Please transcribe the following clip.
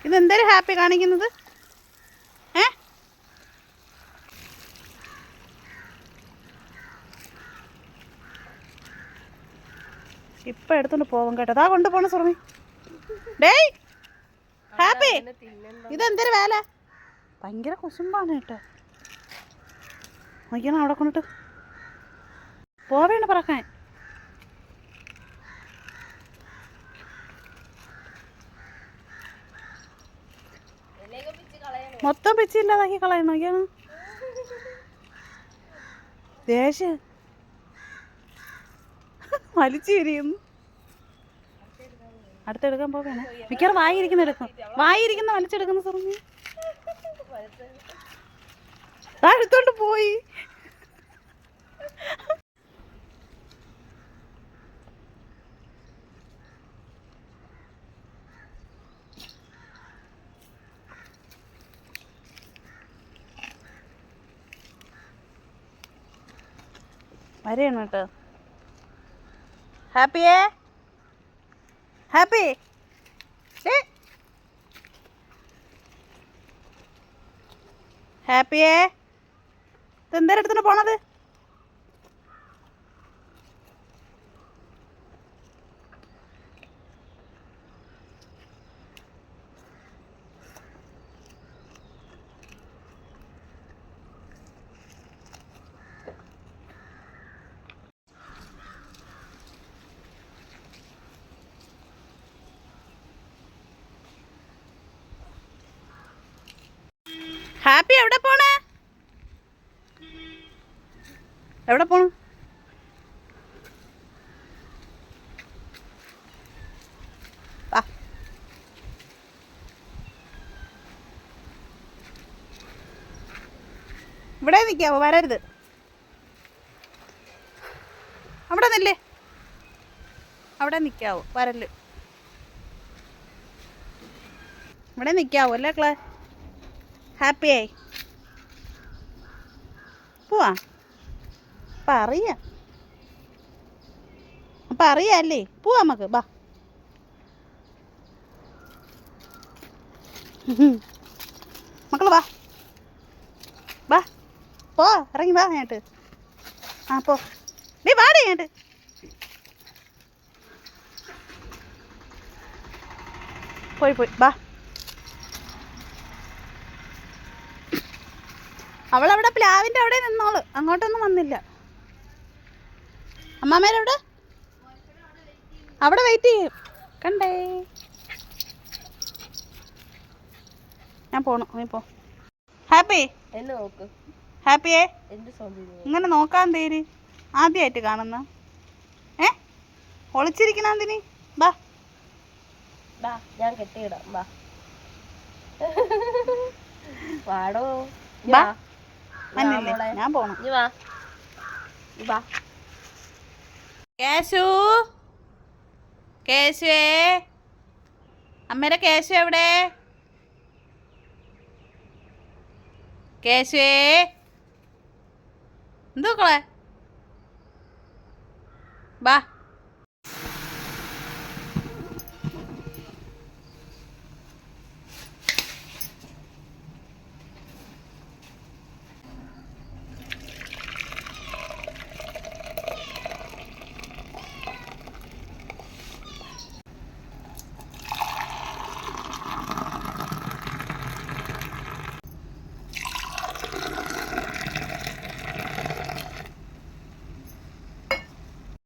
ഇതെന്തൊരു ഹാപ്പി കാണിക്കുന്നത്? ഇപ്പൊ എടുത്തോണ്ട് പോവും കേട്ടോ. അതാ കൊണ്ടുപോണ സുറമി. ഡേയ് ഹാപ്പി, ഇതെന്തൊരു വേല? ഭയങ്കര കുസുമ്പാണ് കേട്ടോ. നോക്കിയാണ് അവിടെ കൊണ്ടിട്ട് പോവേണ്ട പറക്കാൻ. മൊത്തം പിച്ചില്ലാതാക്കി കളയണം. നോക്കിയാണ് ദേഷ്യം വലിച്ചു വിരിയുന്നു. അടുത്തെടുക്കാൻ പോവേണേ. മിക്കവാറും വായിരിക്കുന്ന എടുക്കും. വായിരിക്കുന്ന വലിച്ചെടുക്കുന്ന സുറമി. അടുത്തോണ്ട് പോയി. വരെയാണ് കേട്ടോ. ഹാപ്പിയേ, ഹാപ്പി ഹാപ്പിയേ, ഇതെന്തേരം എടുത്തിട്ട് പോണത്? ഹാപ്പി എവിടെ പോണേ? എവിടെ പോണു? ഇവിടെ നിൽക്കാവോ? വരരുത്. അവിടെ നില്ലേ. അവിടെ നിൽക്കാവോ? വരല്. ഇവിടെ നിൽക്കാവോ അല്ലേ ക്ലേ? ഹാപ്പിയായി പോവാ. അപ്പം അറിയാം, അപ്പം അറിയാമല്ലേ. പോവാ നമുക്ക്. ബാ മക്കള് വാ, വാ പോ, ഇറങ്ങി വാ. ഞാട്ട് ആ പോ. നീ വാടേ ഞാട്ട്. പോയി പോയി വാ. അവളവിടെ പ്ലാവിൻ്റെ അവിടെ നിന്നോള്, അങ്ങോട്ടൊന്നും വന്നില്ല. അമ്മാമേരവിടെ അവിടെ വെയിറ്റ് ചെയ്യും. കണ്ടേ ഞാൻ പോണു. നീ പോ. ഹാപ്പി എന്നെ നോക്ക്. ഹാപ്പിയേ ഇങ്ങനെ നോക്കാൻ തേര്. ആദ്യമായിട്ട് കാണുന്ന ഒളിച്ചിരിക്കണ എന്തിന്? ബാ ബാ, ഞാൻ കെട്ടിയിടാം. ബാ വാടോ. ഞാൻ പോണം. കേശു, കേശുവേ, അമ്മേരെ കേശു എവിടെ? കേശുവേ, എന്തോക്കളെ? ബാ.